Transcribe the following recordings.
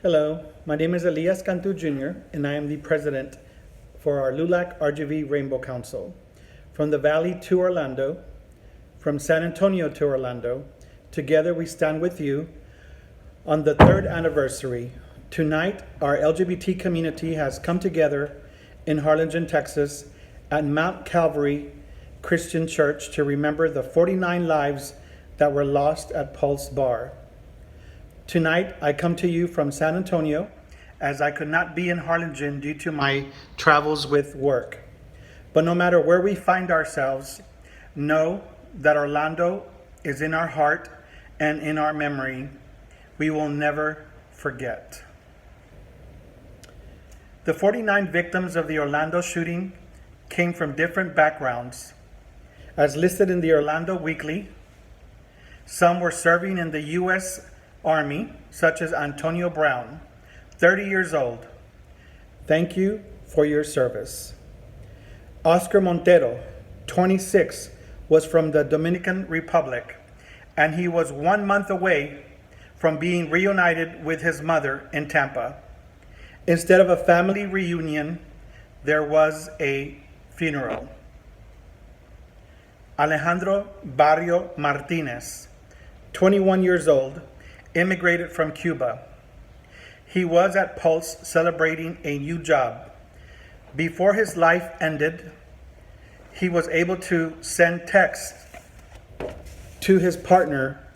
Hello, my name is Elias Cantu Jr., and I am the president for our LULAC RGV Rainbow Council. From the Valley to Orlando, from San Antonio to Orlando, together we stand with you on the third anniversary. Tonight, our LGBT community has come together in Harlingen, Texas, at Mount Calvary Christian Church to remember the 49 lives that were lost at Pulse Bar. Tonight, I come to you from San Antonio, as I could not be in Harlingen due to my travels with work. But no matter where we find ourselves, know that Orlando is in our heart and in our memory. We will never forget. The 49 victims of the Orlando shooting came from different backgrounds. As listed in the Orlando Weekly, some were serving in the U.S. Army, such as Antonio Brown, 30 years old. Thank you for your service. Oscar Montero, 26, was from the Dominican Republic, and he was 1 month away from being reunited with his mother in Tampa. Instead of a family reunion, there was a funeral. Alejandro Barrio Martinez, 21 years old, immigrated from Cuba. He was at Pulse celebrating a new job. Before his life ended, he was able to send texts to his partner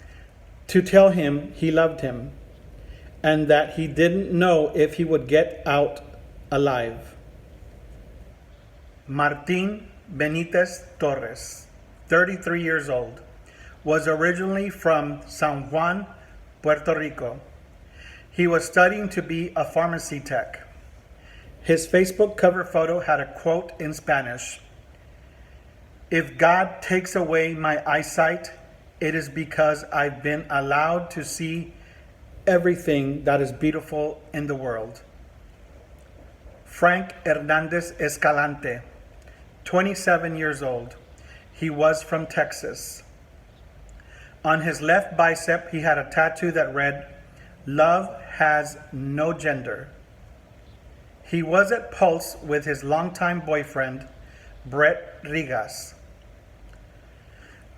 to tell him he loved him and that he didn't know if he would get out alive. Martin Benitez Torres, 33 years old, was originally from San Juan, Puerto Rico. He was studying to be a pharmacy tech. His Facebook cover photo had a quote in Spanish: "If God takes away my eyesight, it is because I've been allowed to see everything that is beautiful in the world." Frank Hernandez Escalante, 27 years old. He was from Texas. On his left bicep, he had a tattoo that read, "Love has no gender." He was at Pulse with his longtime boyfriend, Brett Rigas.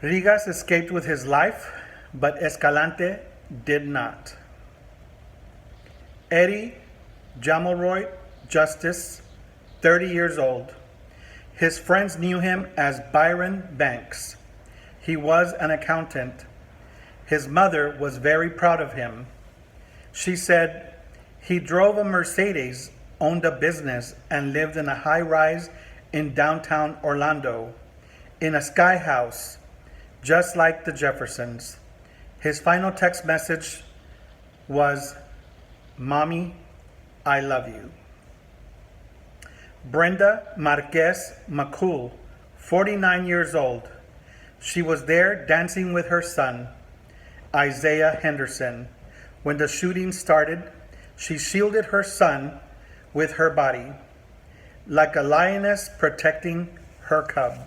Rigas escaped with his life, but Escalante did not. Eddie Jamelroy Justice, 30 years old. His friends knew him as Byron Banks. He was an accountant. His mother was very proud of him. She said he drove a Mercedes, owned a business, and lived in a high-rise in downtown Orlando, in a sky house, just like the Jeffersons. His final text message was, "Mommy, I love you." Brenda Marquez McCool, 49 years old. She was there dancing with her son, Isaiah Henderson. When the shooting started, she shielded her son with her body, like a lioness protecting her cub.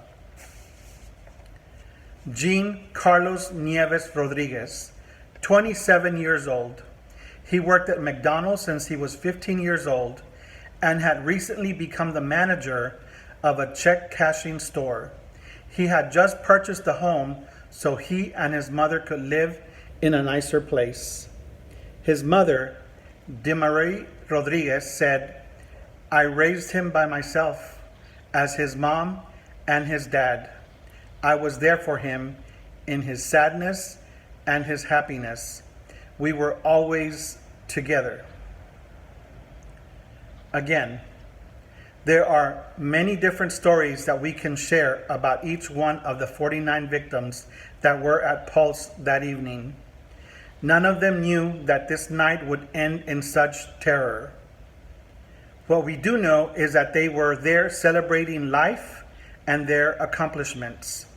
Jean Carlos Nieves Rodriguez, 27 years old. He worked at McDonald's since he was 15 years old and had recently become the manager of a check cashing store. He had just purchased a home so he and his mother could live in a nicer place. His mother, Demarie Rodriguez, said, "I raised him by myself as his mom and his dad. I was there for him in his sadness and his happiness. We were always together." Again, there are many different stories that we can share about each one of the 49 victims that were at Pulse that evening. None of them knew that this night would end in such terror. What we do know is that they were there celebrating life and their accomplishments.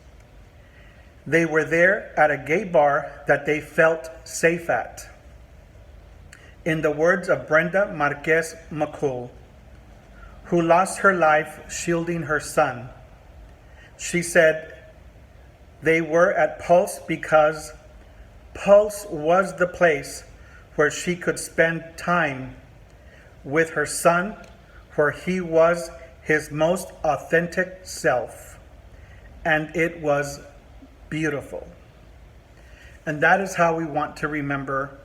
They were there at a gay bar that they felt safe at. In the words of Brenda Marquez McCool, who lost her life shielding her son, she said, "They were at Pulse because Pulse was the place where she could spend time with her son, where he was his most authentic self. And it was beautiful. And that is how we want to remember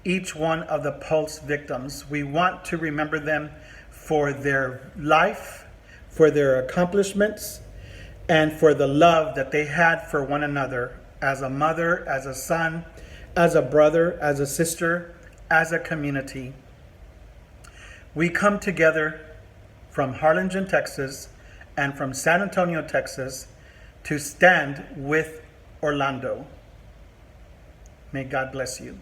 each one of the Pulse victims. We want to remember them for their life, for their accomplishments, and for the love that they had for one another as a mother, as a son, as a brother, as a sister, as a community. We come together from Harlingen, Texas, and from San Antonio, Texas, to stand with Orlando. May God bless you.